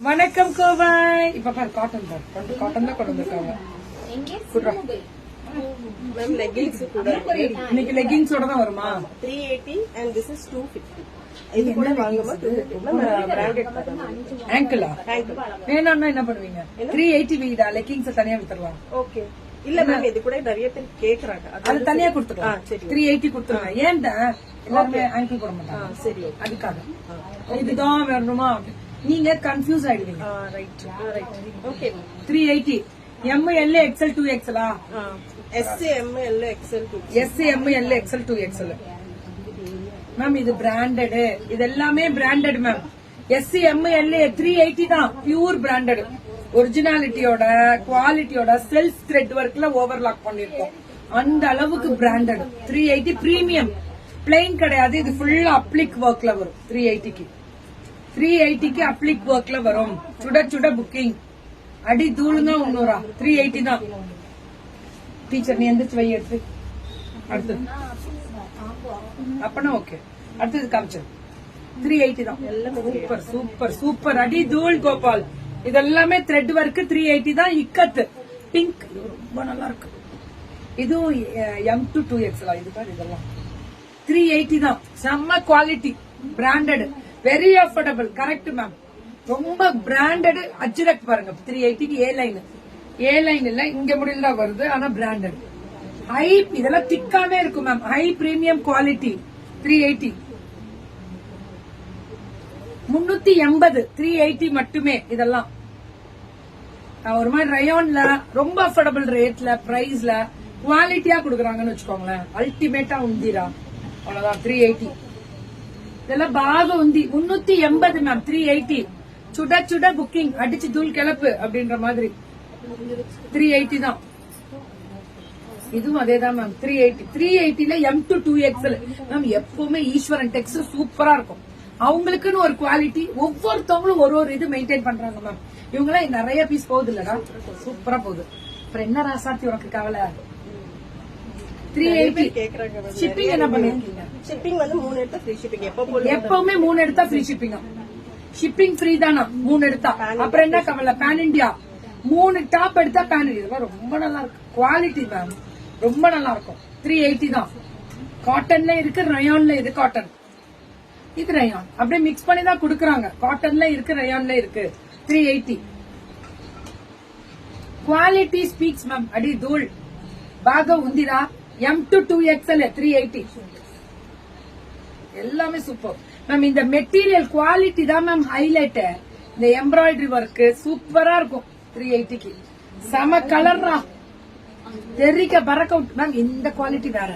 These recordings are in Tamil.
வணக்கம் கோபாய். இப்ப பாரு காட்டன் காட்டன் தான் கொண்டு வந்திருக்காங்க. இன்னைக்கு லெகிங்ஸோட தான் வருமா? 380 and this is 250. இது கூட வாங்குமா 250 பிராண்டட் ஆங்கிளா வேணும்னா என்ன பண்ணுவீங்க? 380 வீடா லெகிங்ஸ் தனியா வித்துறலாம். ஓகே இல்ல மேம் இது கூட நிறைய பேர் கேக்குறாங்க. அது தனியா கொடுத்துக்கலாம். 380 கொடுத்துருங்க. ஏன்டா எல்லாமே ஆங்கிள் போட மாட்டாங்க. சரி அதுக்காக இதுதான் வேணுமா? நீங்க கன்ஃபியூஸ் ஆயிடுவீங்க. Right right okay 380 M L XL 2XL S M L XL 2 S M L XL 2XL ma'am. இது பிராண்டட். இது எல்லாமே branded ma'am. S M L 380 தான் பியூர் பிராண்டட். ஒரிஜினாலிட்டியோட குவாலிட்டியோட செல்ஃப் த்ரெட் ஒர்க்ல ஓவர்லாக் பண்ணிருக்கோம். அந்த அளவுக்கு பிராண்டட். 380 பிரீமியம் பிளைன் கிடையாது. இது ஃபுல்லா அப்ளிக் ஒர்க்ல வரும். 380க்கு அப்ளிக் ஒர்க்ல வரும். சுட சுட புக்கிங் அடி தூளுங்க 300. 380 தான். டீச்சர் நீ எந்திரிச்சு வை எடுத்து அடுத்தது அப்பனா ஓகே. அடுத்தது காமிச்சு 380 தான். சூப்பர் சூப்பர் சூப்பர் அடி தூள் கோபால். இதெல்லாமே த்ரெட் ஒர்க். 380 தான். இக்கத்து பிங்க் ரொம்ப நல்லா இருக்கு. இதுவும் M to 2XL. இது பாரு இதெல்லாம் 380 தான். செம்ம quality branded very affordable. Correct ma'am. ரொம்ப பிராண்டட். அஜ்ரக் பாருங்க 380க்கு ஏ லைன் இல்ல இங்க முடியல தான் வருது. ஆனா பிராண்டட் ஹை. இதெல்லாம் திக்காவே இருக்கும் மேம். ஹை பிரீமியம் குவாலிட்டி 380 380 380 மட்டுமே. இதெல்லாம் ஒரு மாதிரி ரயோன்ல ரொம்ப அஃபோர்டபிள் ரேட்ல பிரைஸ்ல குவாலிட்டியா குடுக்கறாங்கன்னு வச்சுக்கோங்களேன். அல்டிமேட்டா உந்திரா அவ்வளவுதான். 380 இதெல்லாம் பாக உந்தி 380 மேம். 380 சுட சுட புக்கிங் அடிச்சு தூள் கிளப்பு அப்படின்ற மாதிரி 380 தான். இதுவும் அதேதான் மேம். 380ல M to 2XL மேம். எப்பவுமே ஈஸ்வரன் டெக்ஸ் சூப்பரா இருக்கும். அவங்களுக்குன்னு ஒரு குவாலிட்டி. ஒவ்வொருத்தவங்களும் ஒரு இது மெயின்டைன் பண்றாங்க மேம். இவங்க எல்லாம் நிறைய பீஸ் போகுது இல்லடா. சூப்பரா போகுது. அப்புறம் என்ன ராசாத்தி உனக்கு கவலை? 380 கேக்குறாங்க. ஷிப்பிங் என்ன பண்ணிருக்கீங்க? ஷிப்பிங் வந்து 3 எடுத்தா ஃப்ரீ ஷிப்பிங். எப்பவுமே 3 எடுத்தா ஃப்ரீ ஷிப்பிங். ஷிப்பிங் ஃப்ரீ தானா 3 எடுத்தா? அப்புறம் என்ன கவலை? பேன் இண்டியா 3 டாப் எடுத்தா பேன் இண்டியா. ரொம்ப நல்லா இருக்கு. குவாலிட்டி மேம் ரொம்ப நல்லா இருக்கும். 380 தான். காட்டன்ல இருக்கு, ரயான்ல இது காட்டன், இது ரயான். அப்படியே மிக்ஸ் பண்ணி தான் குடுக்கறாங்க. காட்டன்ல இருக்கு, ரயான்ல இருக்கு. 380 குவாலிட்டி ஸ்பீக்ஸ் மேம். அடி தூள் பாக உந்திரா. M to 2XL 380 எல்லாமே சூப்பர் மேம். இந்த மெட்டீரியல் குவாலிட்டி தான் மேம் ஹைலைட். இந்த எம்ப்ராய்டரி ஒர்க் சூப்பரா இருக்கும் 380க்கு. செம கலர்ரா தெரிக்க பறக்க விட்டு மேம். இந்த குவாலிட்டி வேற.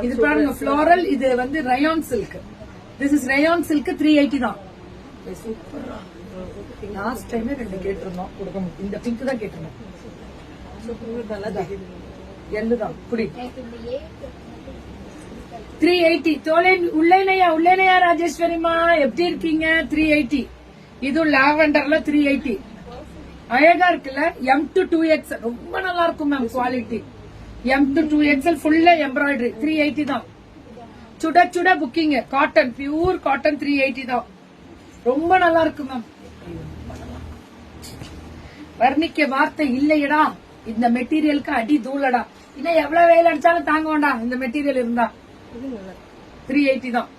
இது பாருங்க ஃப்ளோரல். இது வந்து rayon silk. This is rayon silk 380 தான். சூப்பரா. லாஸ்ட் டைமே 2 கேட்டிருந்தோம் கொடுக்க முடியும். இந்த பிங்க் தான் கேட்டிருந்தோம். எல்லுதான் புடி 380 தோலேன் உள்ளேனையா ராஜேஸ்வரிமா எப்படி இருக்கீங்க? 380 இது லாவெண்டர்ல 380 அழகா இருக்குல்ல. M to 2XL ரொம்ப நல்லா இருக்கும் ma'am. Quality M to 2XL ஃபுல்லா எம்ப்ராய்டரி 380 தான். சுட சுட புக்கிங் காட்டன் பியூர் காட்டன் 380 தான். ரொம்ப நல்லா இருக்கு மேம். வர்ணிக்க வார்த்தை இல்லையடா. இந்த மெட்டீரியலுக்கு அடி தூளடா. இன்னும் எவ்வளவு வெயில் அடிச்சாலும் தாங்க வேண்டாம் இந்த மெட்டீரியல் இருந்தா. 380 தான்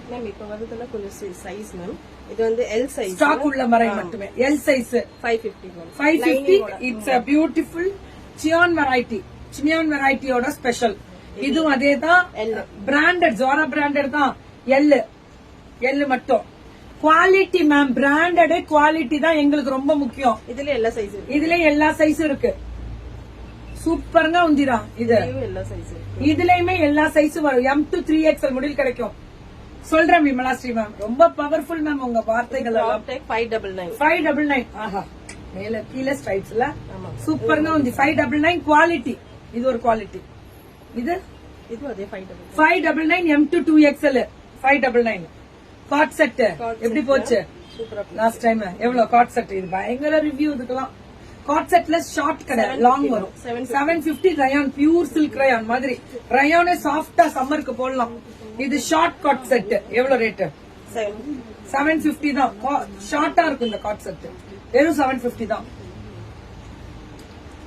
மேம். இப்ப வரதுல கொஞ்சம் சைஸ் மேம். இது வந்து எல் சைஸ் ஸ்டாக் உள்ள மறை மட்டுமே. L size 550 ma'am. 550. It's a beautiful சியான் வெரைட்டி. சியான் வெரைட்டியோட ஸ்பெஷல். இதுவும் அதேதான். பிராண்டட் ஜோரா பிராண்டட் தான். எல் மட்டும் குவாலிட்டி மேம். பிராண்டட் குவாலிட்டி தான் எங்களுக்கு ரொம்ப முக்கியம். இதுல எல்லா சைஸ் இருக்கு. இதுல எல்லா சைஸும் இருக்கு. சூப்பர்ங்க உந்திரா. இது எல்லா சைஸ் இதுலயுமே எல்லா சைஸும் வரும். M to 3XL முடில் கிடைக்கும். சொல்றேன் விமலா ஸ்ரீ மேம். ரொம்ப பவர்ஃபுல் மேம் உங்க வார்த்தைகள் எல்லாம். 599 ஆஹா மேல கீழே ஸ்ட்ரைப்ஸ்ல சூப்பர்ங்க உந்தி. 599 குவாலிட்டி. இது ஒரு குவாலிட்டி. இது அதே 599 M to 2XL 599 God set எப்படி போச்சு? லாஸ்ட் டைம் எவ்வளவு காட் செட்? இது பயங்கர ரிவ்யூ. இதுக்கெல்லாம் காட் செட்ல ஷார்ட் கிடையாது, லாங் வரும். 750 ரயான் பியூர் சில்க் ரயான் மாதிரி. ரயானே சாஃப்டா சம்மருக்கு போடலாம். இது ஷார்ட் காட் செட் எவ்வளவு ரேட்? 750 தான். ஷார்ட்டா இருக்கும் இந்த காட் செட். வெறும் 750 தான்.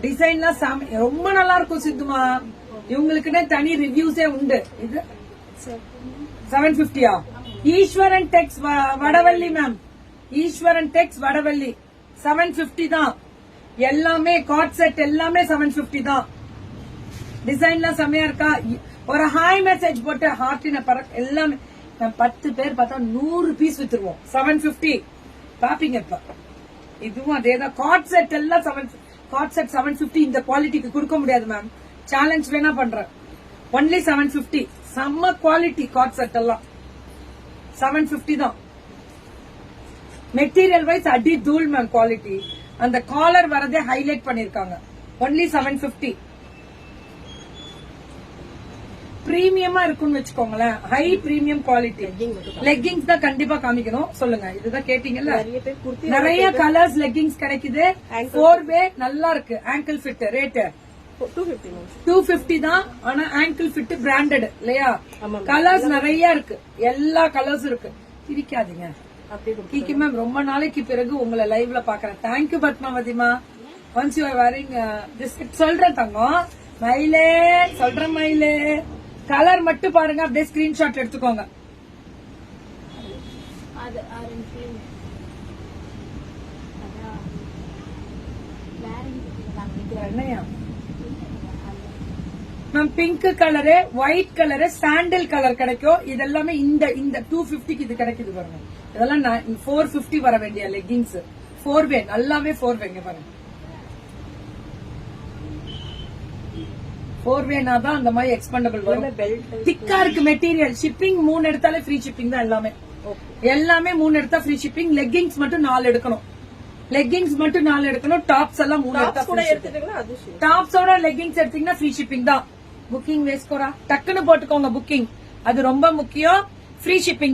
டிசைன்லாம் ரொம்ப நல்லா இருக்கும் சித்துமா. இவங்களுக்குன்னே தனி ரிவ்யூஸே உண்டு. இது 750யா? ஈஸ்வரன் டெக்ஸ் வடவள்ளி மேம். ஈஸ்வரன் டெக்ஸ் வடவள்ளி 750 தான். எல்லாமே காட் செட் எல்லாமே 750 தான். டிசைன்லாம் செமையா இருக்கா? ஒரு ஹாய் மெசேஜ் போட்டு ஹார்ட்டின எல்லாமே 10 பேர் பார்த்தா 100 பீஸ் வித்துருவோம். 750 பாப்பீங்க இப்ப. இதுவும் அதேதான். காட் செட் எல்லாம் காட் செட் 750. இந்த குவாலிட்டிக்கு கொடுக்க முடியாது மேம். சேலஞ்ச் வேணா பண்றேன். ஒன்லி 750. செம்ம குவாலிட்டி காட் செட் எல்லாம் 750 தான். மெட்டீரியல் வைஸ் அடி தூள் மேம் குவாலிட்டி. அந்த காலர் வரதே ஹைலைட் பண்ணிருக்காங்க. ஒன்லி 750. பிரீமியமா இருக்கும்னு வச்சுக்கோங்களேன். High premium quality. லெக்கிங்ஸ் தான் கண்டிப்பா காமிக்கணும். சொல்லுங்க, இதுதான் கேட்டீங்கல்ல. நிறைய கலர்ஸ் லெக்கிங்ஸ் கிடைக்குது. 4-வே நல்லா இருக்கு. ஆங்கிள் ஃபிட் ரேட் 250 தான். ஆனா ஆங்கிள் ஃபிட் பிராண்டட் இல்லையா? கலர்ஸ் நிறைய இருக்கு. எல்லா கலர்ஸ் இருக்கு. பிரிக்காதீங்க. கீகி மேம், ரொம்ப நாளைக்கு பிறகு உங்களை லைவ்ல பாக்குறேன். தேங்க்யூ பத்மாவதிமா. ஒன்ஸ் யூ ஆர் வேரிங் சொல்றேன் தங்கம். மயிலே சொல்றேன் மயிலே. கலர் மட்டும் பாருங்க, அப்படியே ஸ்கிரீன்ஷாட் எடுத்துக்கோங்க. என்னையா ma'am? Pink colour, white colour, சாண்டில் கலர் கிடைக்கும். இதெல்லாமே இந்த 250க்கு இது கிடைக்குது பாருங்க. இதெல்லாம் 450 வர வேண்டிய லெக்கிங்ஸ். 4-வே நல்லாவே 4-வேங்க பாருங்க. 4-வேனா தான் அந்த மாதிரி எக்ஸ்பெண்டபிள் வரும். திக்கா இருக்கு மெட்டீரியல். ஷிப்பிங் 3 எடுத்தாலே ஃப்ரீ ஷிப்பிங் தான். எல்லாமே 3 எடுத்தா ஃப்ரீ ஷிப்பிங். லெக்கிங்ஸ் மட்டும் 4 எடுக்கணும். டாப்ஸ் எல்லாம் 3 எடுத்தா. டாப்ஸோட லெக்கிங்ஸ் எடுத்தீங்கன்னா ஃப்ரீ ஷிப்பிங் தான். புக்கிங் வேஸ்கோரா டக்குன்னு போட்டுக்கோங்க. புக்கிங் அது ரொம்ப முக்கியம். Free shipping.